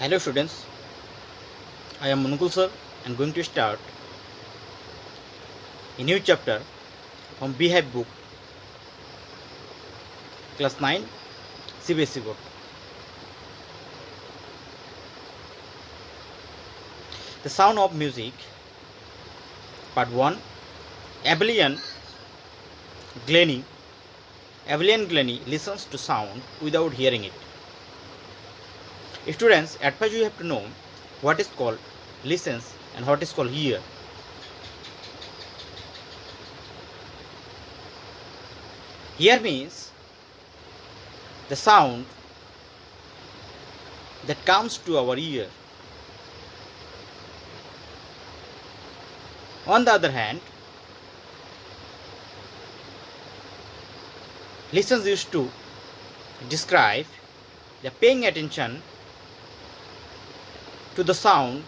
Hello students, I am Anukul Sir and going to start a new chapter from Beehive book, class 9, CBSE board. The sound of music, part 1, Abelian Glennie. Abelian Glennie listens to sound without hearing it. Students, at first you have to know what is called listens and what is called hear. Hear means the sound that comes to our ear. On the other hand, listens used to describe the paying attention to the sound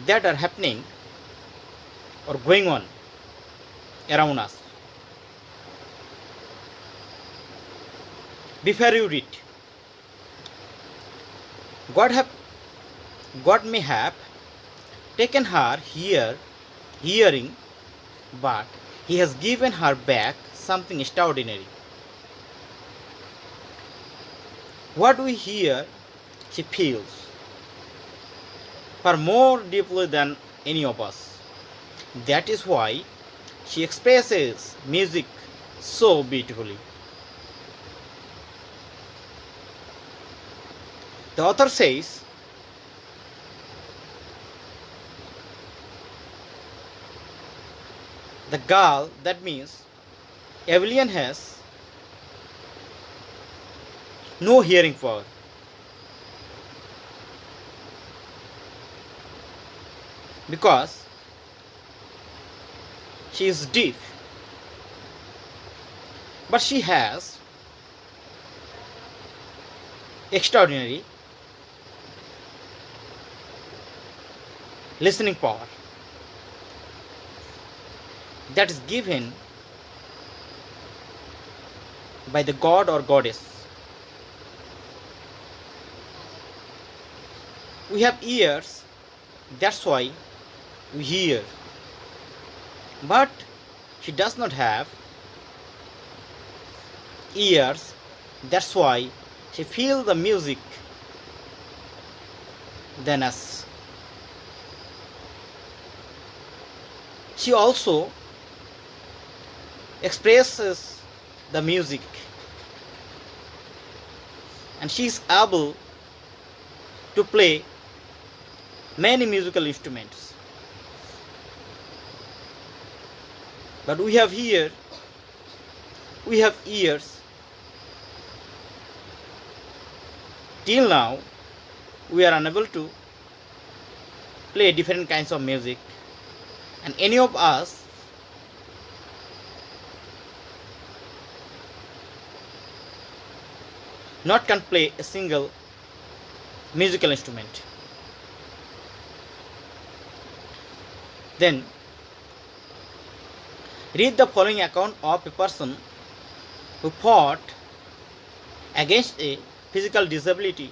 that are happening or going on around us. Before you read, God may have taken her hearing, but He has given her back something extraordinary. What we hear, she feels far more deeply than any of us. That is why she expresses music so beautifully. The author says, the girl, that means Evelyn, has no hearing power. Because she is deaf, but she has extraordinary listening power that is given by the god or goddess. We have ears, that's why we hear, but she does not have ears, that's why she feels the music than us. She also expresses the music, and she is able to play many musical instruments. But we have ears, till now we are unable to play different kinds of music, and any of us not can play a single musical instrument. Then read the following account of a person who fought against a physical disability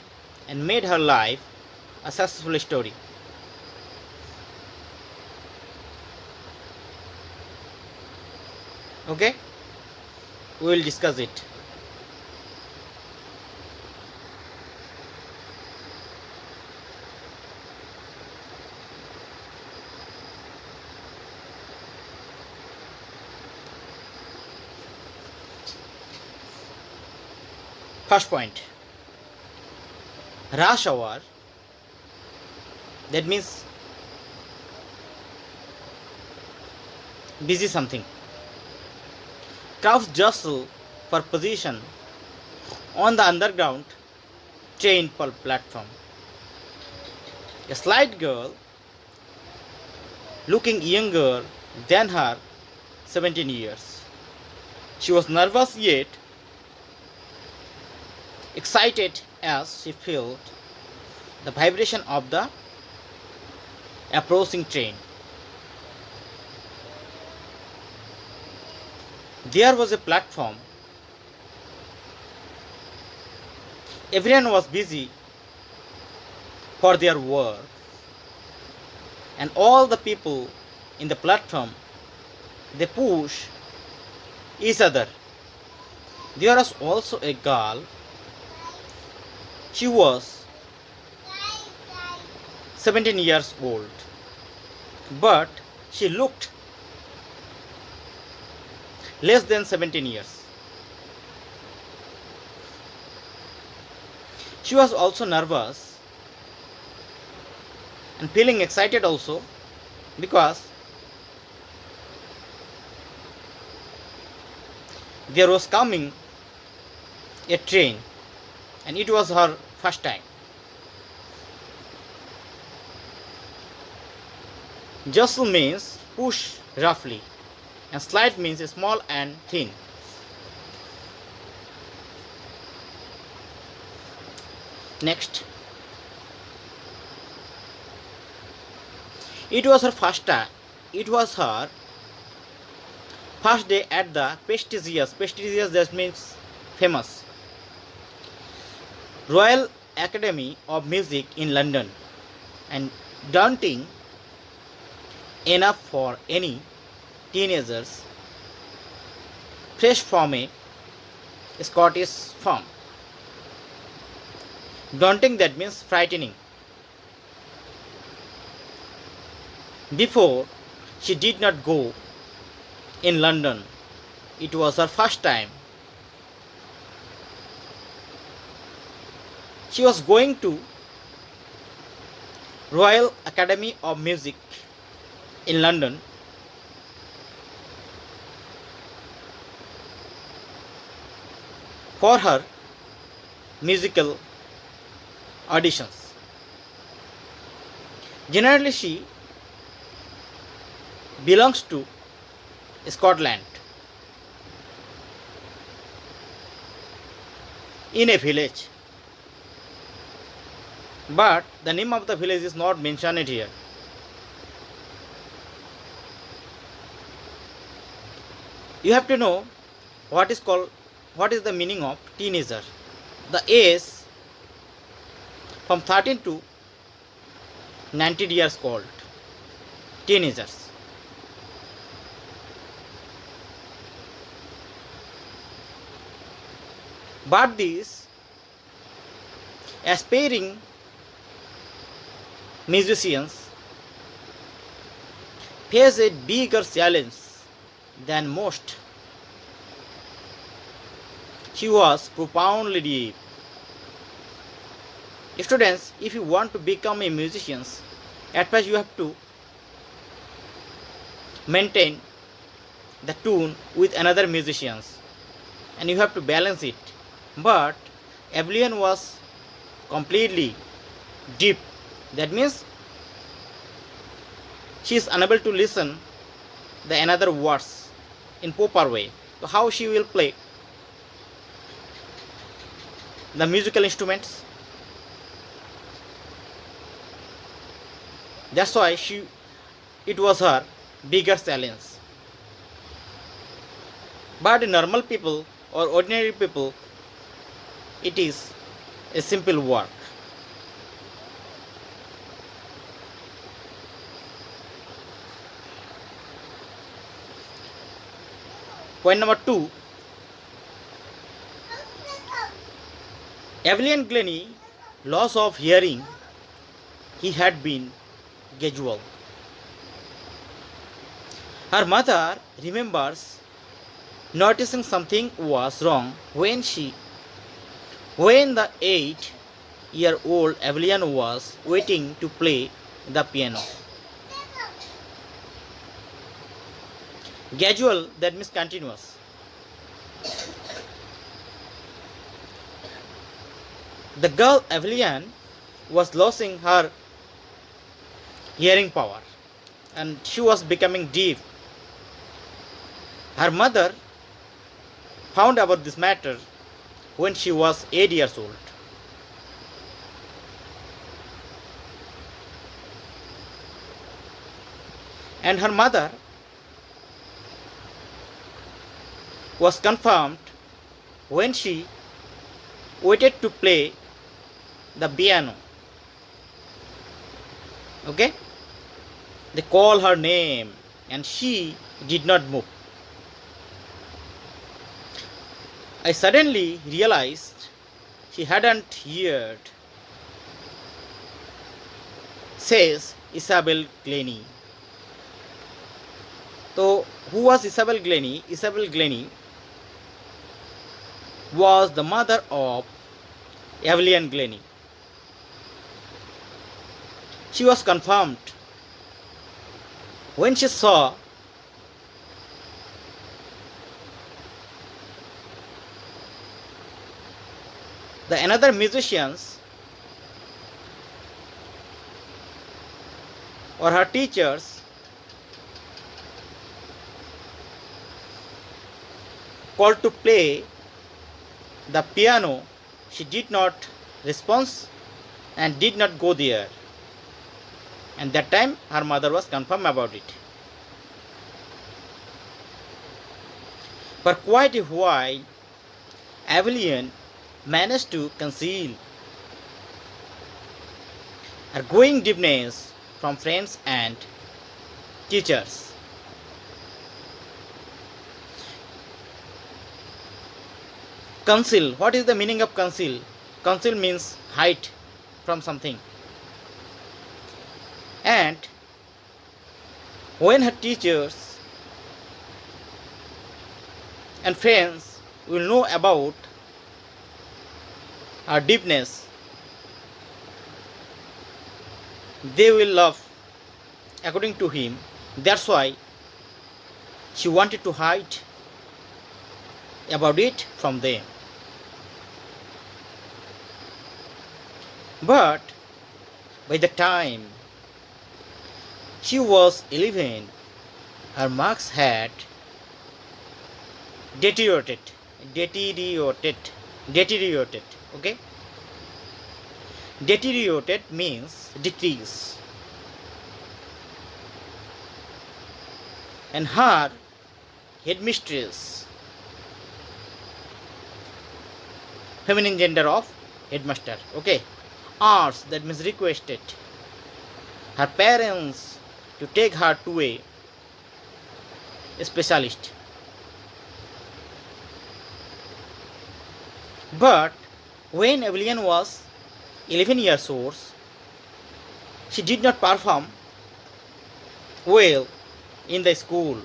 and made her life a successful story. Okay, we will discuss it. First point, rush hour, that means busy something. Crowds jostle for position on the underground train platform. A slight girl, looking younger than her 17 years. She was nervous yet excited as she felt the vibration of the approaching train. There was a platform. Everyone was busy for their work, and all the people in the platform, they push each other. There was also a girl. She was 17 years old, but she looked less than 17 years. She was also nervous and feeling excited also, because there was coming a train and it was her first time. Jostle means push roughly, and slide means small and thin. Next, it was her first time. It was her first day at the prestigious. Prestigious, that means famous, Royal Academy of Music in London, and daunting enough for any teenagers fresh from a Scottish farm. Daunting, that means frightening. Before, she did not go in London. It was her first time. She was going to Royal Academy of Music in London for her musical auditions. Generally, she belongs to Scotland, in a village, but the name of the village is not mentioned here. You have to know what is the meaning of teenager. The age from 13 to 19 years old, teenagers. But these aspiring musicians face a bigger challenge than most. She was profoundly deep. Students, if you want to become a musician, at first you have to maintain the tune with another musicians, and you have to balance it. But Evelyn was completely deep. That means she is unable to listen the another words in proper way. So how she will play the musical instruments? That's why it was her bigger challenge. But normal people or ordinary people, it is a simple work. Point number 2. Evelyn Glennie, loss of hearing, he had been gradual. Her mother remembers noticing something was wrong when the 8-year-old Evelyn was waiting to play the piano. Gradual, that means continuous. The girl Evelyn was losing her hearing power and she was becoming deaf. Her mother found out this matter when she was 8 years old. And her mother was confirmed when she waited to play the piano. Okay? They call her name and she did not move. I suddenly realized she hadn't heard, says Isabel Glennie. So, who was Isabel Glennie? Isabel Glennie was the mother of Evelyn Glennie. She was confirmed when she saw the another musicians or her teachers called to play the piano. She did not respond and did not go there. And that time her mother was confirmed about it. For quite a while, Evelyn managed to conceal her growing deepness from friends and teachers. Conceal. What is the meaning of conceal? Conceal means hide from something. And when her teachers and friends will know about her deepness, they will love according to him. That's why she wanted to hide about it from them. But by the time she was 11, her marks had deteriorated. Okay? Deteriorated means decrease. And her headmistress, feminine gender of headmaster, okay, asked, that means requested, her parents to take her to a specialist. But when Evelyn was 11 years old, she did not perform well in the school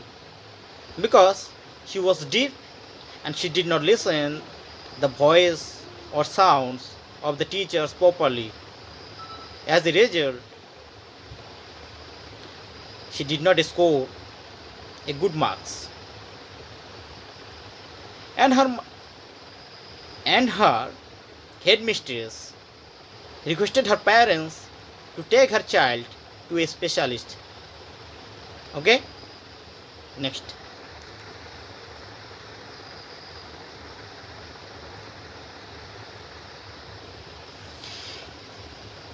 because she was deaf and she did not listen the voice or sounds of the teachers properly. As a result, she did not score a good marks. And her headmistress requested her parents to take her child to a specialist. Okay? Next.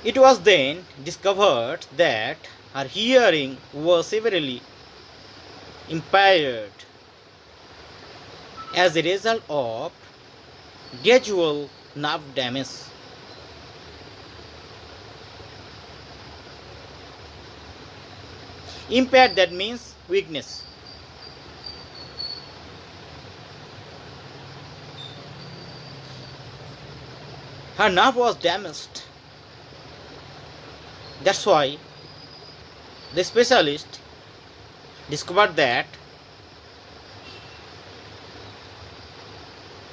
It was then discovered that her hearing was severely impaired as a result of gradual nerve damage. Impaired, that means weakness. Her nerve was damaged. That's why the specialist discovered that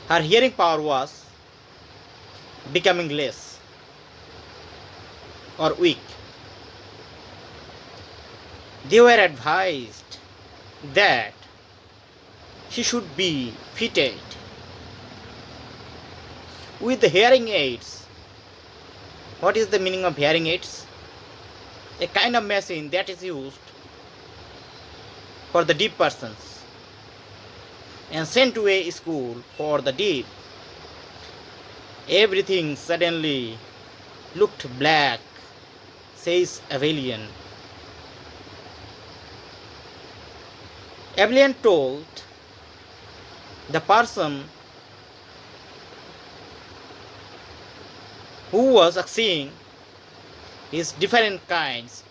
her hearing power was becoming less or weak. They were advised that she should be fitted with the hearing aids. What is the meaning of hearing aids? A kind of machine that is used for the deaf persons and sent to a school for the deaf. Everything suddenly looked black, says Evelyn. Evelyn told the person who was seeing his different kinds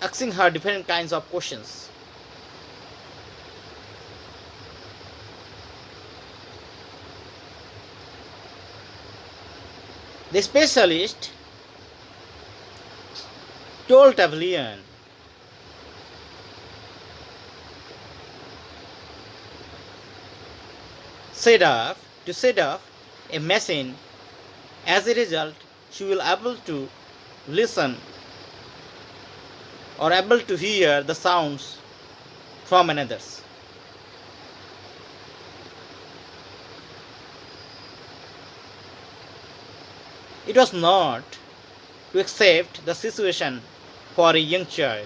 asking her different kinds of questions. The specialist told Evelyn to set up a machine. As a result, she will able to listen or able to hear the sounds from another's. It was not to accept the situation for a young child.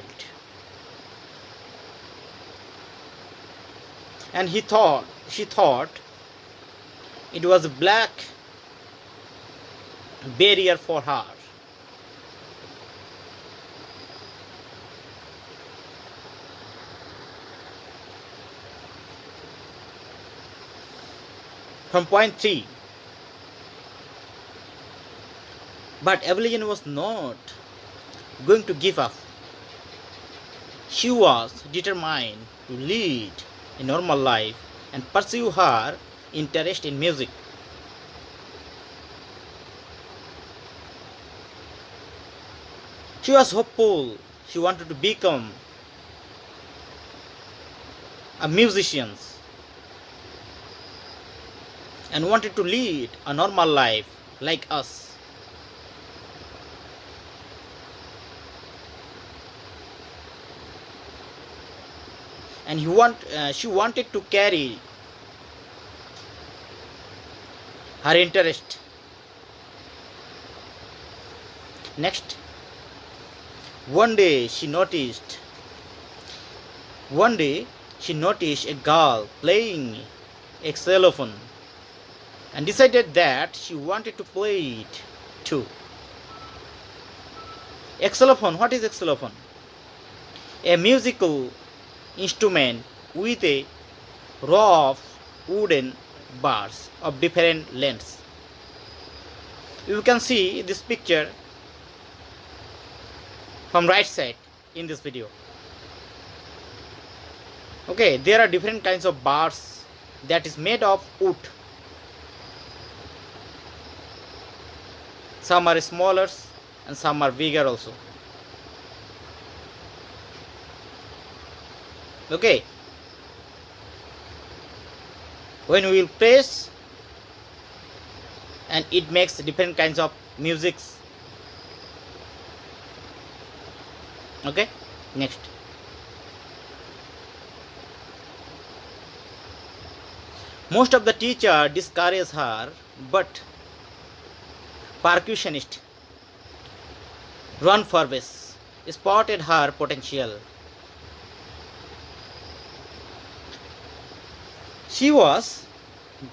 And she thought it was a black barrier for her. From point 3. But Evelyn was not going to give up. She was determined to lead a normal life and pursue her interest in music. She was hopeful. She wanted to become a musician and wanted to lead a normal life like us. And she wanted to carry her interest. Next, one day she noticed a girl playing a xylophone and decided that she wanted to play it too. Xylophone, what is xylophone? A musical instrument with a row of wooden bars of different lengths. You can see this picture from right side in this video. Okay, there are different kinds of bars that is made of wood. Some are smaller and some are bigger also. Okay, when we will press and it makes different kinds of musics. Okay, next. Most of the teacher discouraged her, but percussionist Ron Forbes spotted her potential. She was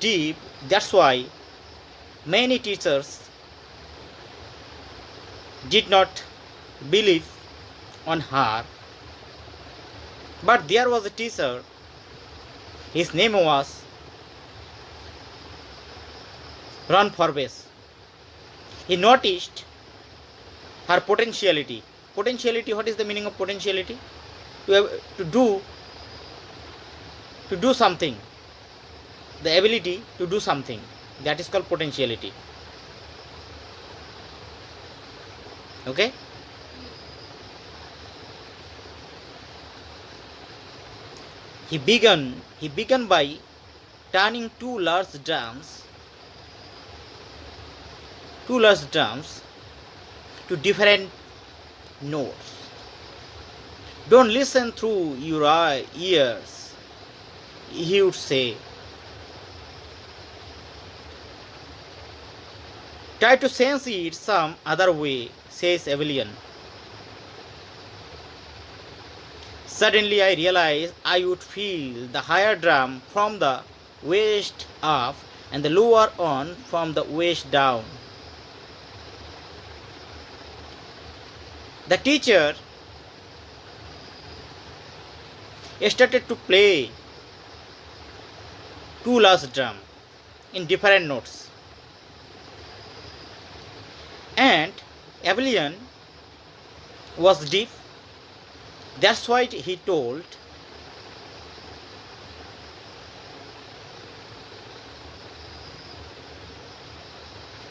deep, that's why many teachers did not believe on her. But there was a teacher, his name was Ron Forbes. He noticed her potentiality. Potentiality, what is the meaning of potentiality? To do something. The ability to do something, that is called potentiality. Okay, he began by turning two large drums to different notes. Don't listen through your ears, he would say. Try to sense it some other way, says Evelyn. Suddenly I realized I would feel the higher drum from the waist up and the lower one from the waist down. The teacher started to play two large drums in different notes. And Evelyn was deaf, That's why he told,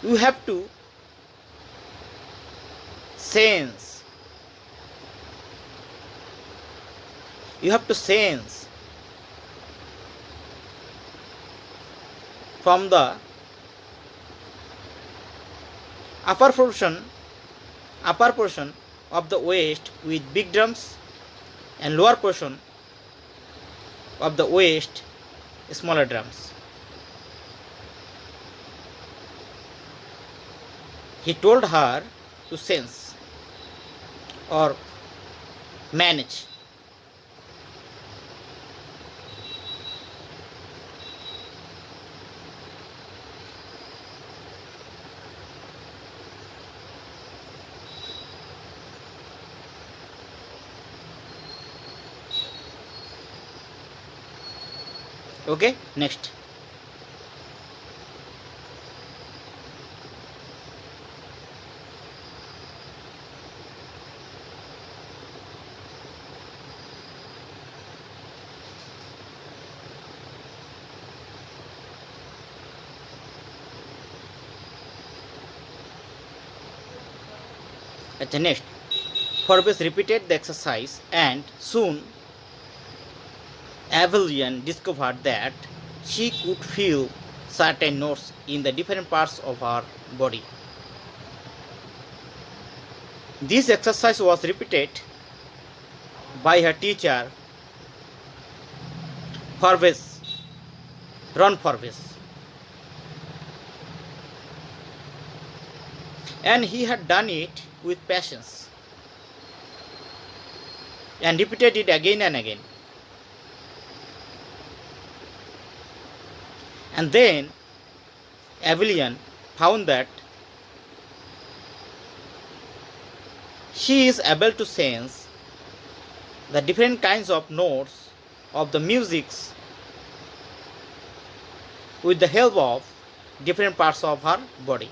you have to sense. You have to sense from the upper portion of the waist with big drums and lower portion of the waist smaller drums. He told her to sense or manage. Okay, next. At the next, Forbes repeated the exercise and soon Avallion discovered that she could feel certain notes in the different parts of her body. This exercise was repeated by her teacher, Forbes, Ron Forbes. And he had done it with patience and repeated it again and again. And then Avallion found that she is able to sense the different kinds of notes of the musics with the help of different parts of her body.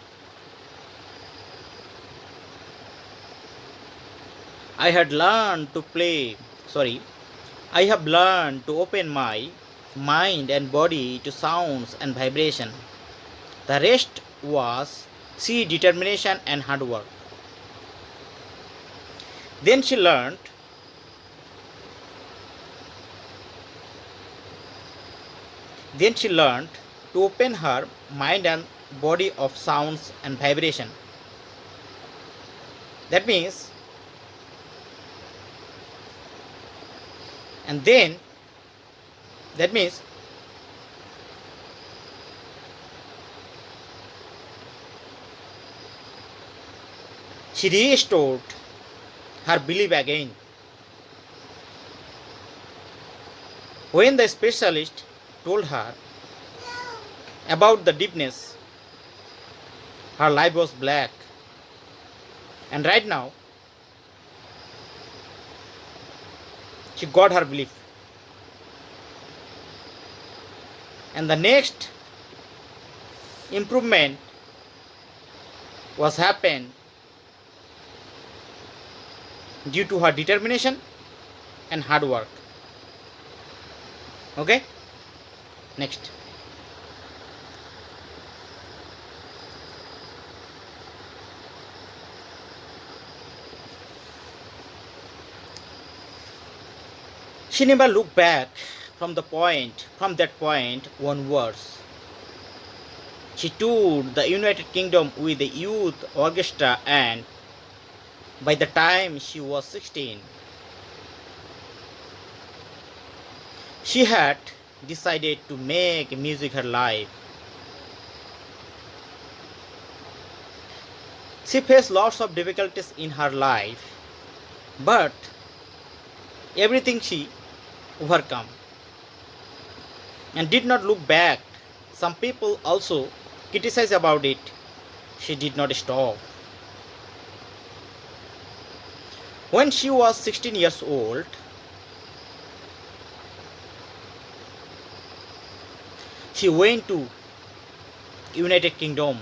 I have learned to open my mind and body to sounds and vibration. The rest was sheer determination and hard work. Then she learned to open her mind and body of sounds and vibration. That means she restored her belief again. When the specialist told her about the deepness, her life was black. And right now, she got her belief. And the next improvement was happened due to her determination and hard work. Okay? Next. She never looked back from that point onwards. She toured the United Kingdom with the youth orchestra, and by the time she was 16, she had decided to make music her life. She faced lots of difficulties in her life, but everything she overcome and did not look back. Some people also criticize about it. She did not stop. When she was 16 years old, she went to United Kingdom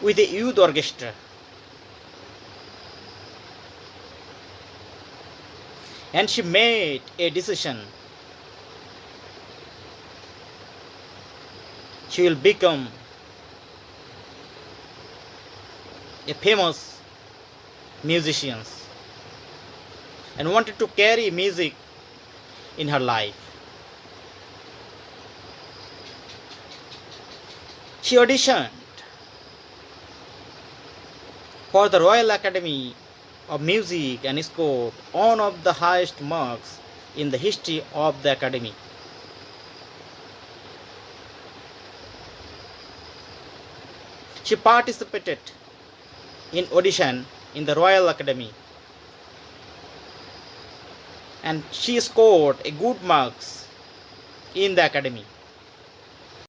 with a youth orchestra. and she made a decision. She will become a famous musician and wanted to carry music in her life. She auditioned for the Royal Academy of Music and scored one of the highest marks in the history of the academy. She participated in audition in the Royal Academy and she scored a good marks in the academy.